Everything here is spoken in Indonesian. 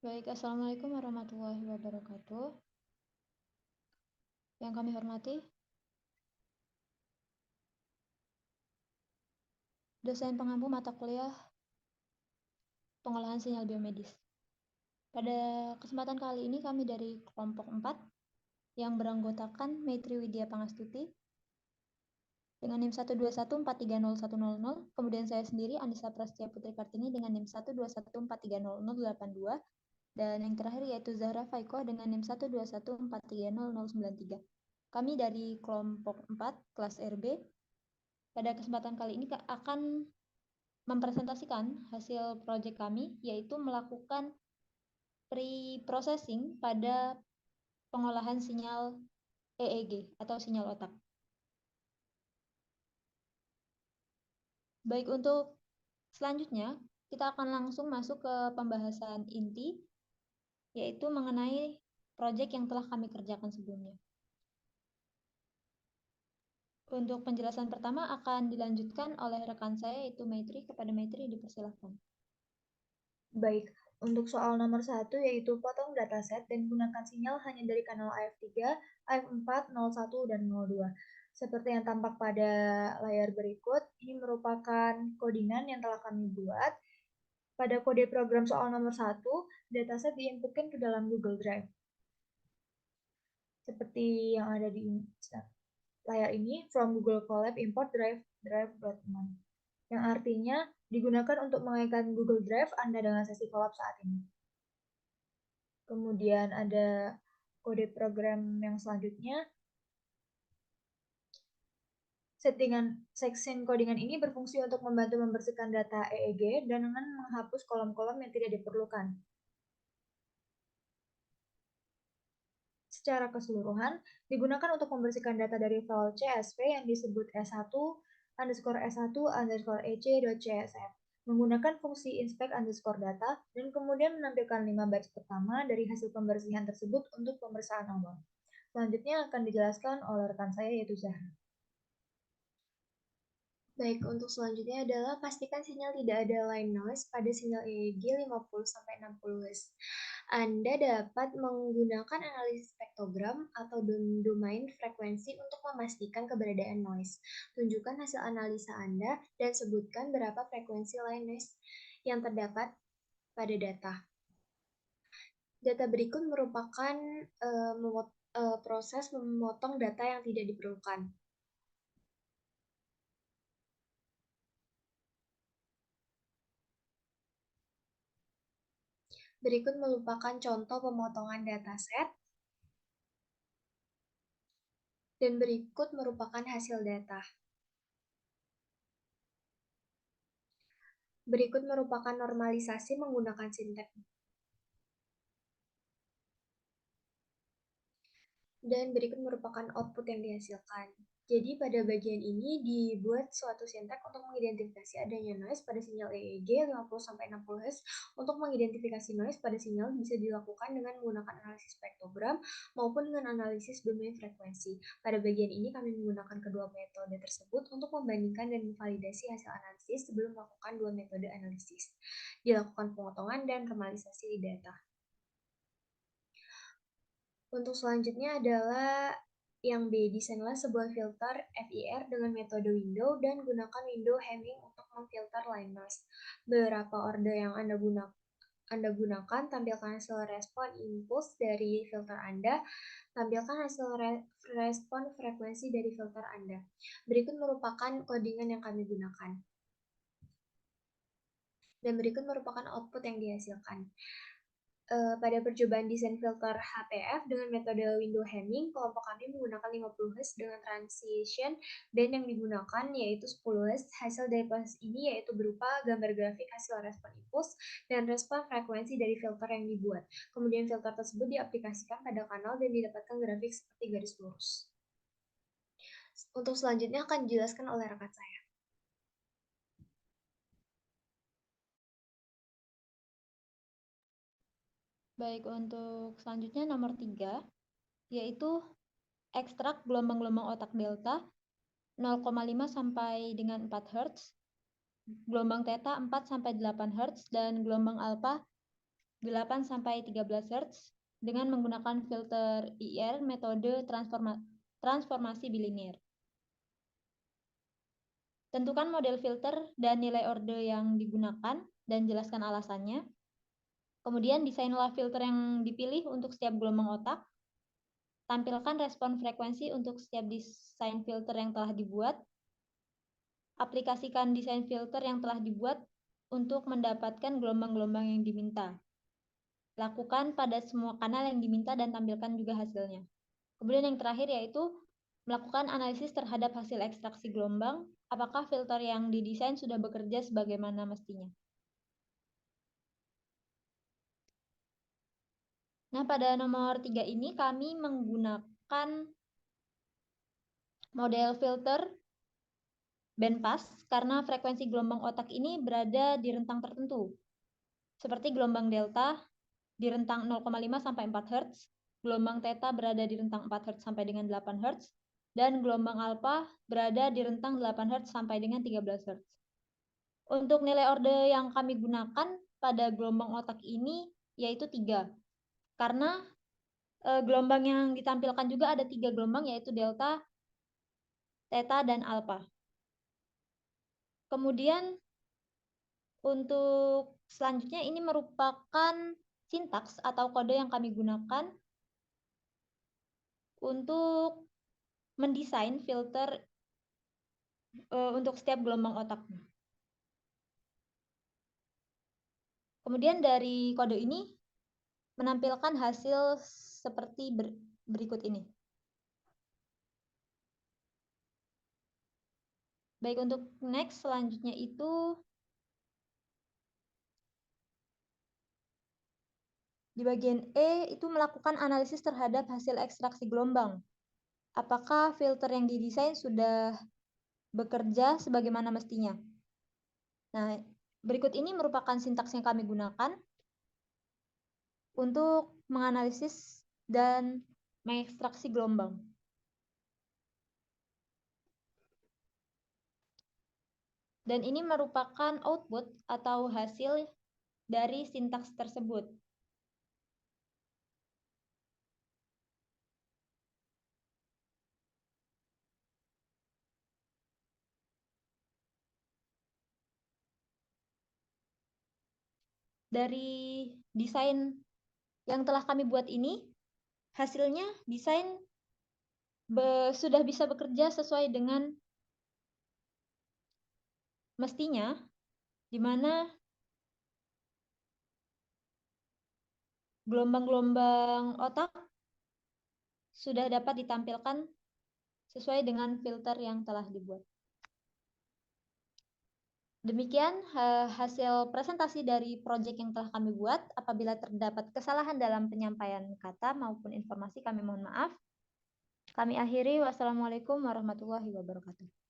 Baik, Assalamualaikum warahmatullahi wabarakatuh. Yang kami hormati, dosen pengampu mata kuliah pengolahan sinyal biomedis. Pada kesempatan kali ini kami dari kelompok 4 yang beranggotakan Maitri Widya Pangastuti dengan NIM 121430100, kemudian saya sendiri Anissa Prastia Putri Kartini dengan NIM 121430082, dan yang terakhir yaitu Zahra Faikoh dengan NIM 121430093. Kami dari kelompok 4 kelas RB pada kesempatan kali ini akan mempresentasikan hasil proyek kami, yaitu melakukan pre-processing pada pengolahan sinyal EEG atau sinyal otak. Baik, untuk selanjutnya kita akan langsung masuk ke pembahasan inti, yaitu mengenai proyek yang telah kami kerjakan sebelumnya. Untuk penjelasan pertama akan dilanjutkan oleh rekan saya, yaitu Maitri. Kepada Maitri dipersilahkan. Baik, untuk soal nomor 1 yaitu potong dataset dan gunakan sinyal hanya dari kanal AF3, AF4, 01, dan 02. Seperti yang tampak pada layar berikut, ini merupakan codingan yang telah kami buat. Pada kode program soal nomor 1, dataset diinputkan ke dalam Google Drive. Seperti yang ada di layar ini, from Google Colab import drive.mon, yang artinya digunakan untuk mengaitkan Google Drive Anda dengan sesi Colab saat ini. Kemudian ada kode program yang selanjutnya. Section codingan ini berfungsi untuk membantu membersihkan data EEG dan dengan menghapus kolom-kolom yang tidak diperlukan. Secara keseluruhan, digunakan untuk membersihkan data dari file CSV yang disebut S1_S1_EC.CSV menggunakan fungsi inspect_data dan kemudian menampilkan 5 batch pertama dari hasil pembersihan tersebut untuk pemeriksaan awal. Selanjutnya akan dijelaskan oleh rekan saya yaitu Zahra. Baik, untuk selanjutnya adalah pastikan sinyal tidak ada line noise pada sinyal EEG 50-60 Hz. Anda dapat menggunakan analisis spektrogram atau domain frekuensi untuk memastikan keberadaan noise. Tunjukkan hasil analisa Anda dan sebutkan berapa frekuensi line noise yang terdapat pada data. Data berikut merupakan proses memotong data yang tidak diperlukan. Berikut merupakan contoh pemotongan dataset, dan berikut merupakan hasil data. Berikut merupakan normalisasi menggunakan sintek. Dan berikut merupakan output yang dihasilkan. Jadi pada bagian ini dibuat suatu sintek untuk mengidentifikasi adanya noise pada sinyal EEG 50-60 Hz. Untuk mengidentifikasi noise pada sinyal bisa dilakukan dengan menggunakan analisis spektrogram maupun dengan analisis domain frekuensi. Pada bagian ini kami menggunakan kedua metode tersebut untuk membandingkan dan memvalidasi hasil analisis sebelum melakukan dua metode analisis. Dilakukan pemotongan dan normalisasi data. Untuk selanjutnya adalah yang B, desainlah sebuah filter FIR dengan metode window dan gunakan window hemming untuk memfilter line noise. Beberapa order yang Anda gunakan, tampilkan hasil respon impuls dari filter Anda, tampilkan hasil respon frekuensi dari filter Anda. Berikut merupakan codingan yang kami gunakan. Dan berikut merupakan output yang dihasilkan. Pada percobaan desain filter HPF dengan metode window hemming, kelompok kami menggunakan 50 Hz dengan transition dan yang digunakan yaitu 10 Hz. Hasil dari proses ini yaitu berupa gambar grafik hasil respon impuls dan respon frekuensi dari filter yang dibuat. Kemudian filter tersebut diaplikasikan pada kanal dan didapatkan grafik seperti garis lurus. Untuk selanjutnya akan dijelaskan oleh rekan saya. Baik, untuk selanjutnya nomor 3, yaitu ekstrak gelombang-gelombang otak delta 0,5 sampai dengan 4 Hz, gelombang theta 4 sampai 8 Hz, dan gelombang alfa 8-13 Hz dengan menggunakan filter IR metode transformasi bilinear. Tentukan model filter dan nilai orde yang digunakan dan jelaskan alasannya. Kemudian desainlah filter yang dipilih untuk setiap gelombang otak. Tampilkan respon frekuensi untuk setiap desain filter yang telah dibuat. Aplikasikan desain filter yang telah dibuat untuk mendapatkan gelombang-gelombang yang diminta. Lakukan pada semua kanal yang diminta dan tampilkan juga hasilnya. Kemudian yang terakhir yaitu melakukan analisis terhadap hasil ekstraksi gelombang, apakah filter yang didesain sudah bekerja sebagaimana mestinya. Nah, pada nomor 3 ini kami menggunakan model filter bandpass karena frekuensi gelombang otak ini berada di rentang tertentu. Seperti gelombang delta di rentang 0,5 sampai 4 Hz, gelombang theta berada di rentang 4 Hz sampai dengan 8 Hz, dan gelombang alpha berada di rentang 8 Hz sampai dengan 13 Hz. Untuk nilai orde yang kami gunakan pada gelombang otak ini yaitu 3. Karena gelombang yang ditampilkan juga ada 3 gelombang yaitu delta, theta, dan alpha. Kemudian untuk selanjutnya ini merupakan sintaks atau kode yang kami gunakan untuk mendesain filter untuk setiap gelombang otaknya. Kemudian dari kode ini menampilkan hasil seperti berikut ini. Baik, untuk next selanjutnya itu di bagian E itu melakukan analisis terhadap hasil ekstraksi gelombang. Apakah filter yang didesain sudah bekerja sebagaimana mestinya? Nah, berikut ini merupakan sintaks yang kami gunakan untuk menganalisis dan mengekstraksi gelombang. Dan ini merupakan output atau hasil dari sintaks tersebut. Dari desain yang telah kami buat ini, hasilnya desain sudah bisa bekerja sesuai dengan mestinya, di mana gelombang-gelombang otak sudah dapat ditampilkan sesuai dengan filter yang telah dibuat. Demikian hasil presentasi dari proyek yang telah kami buat. Apabila terdapat kesalahan dalam penyampaian kata maupun informasi, kami mohon maaf. Kami akhiri. Wassalamualaikum warahmatullahi wabarakatuh.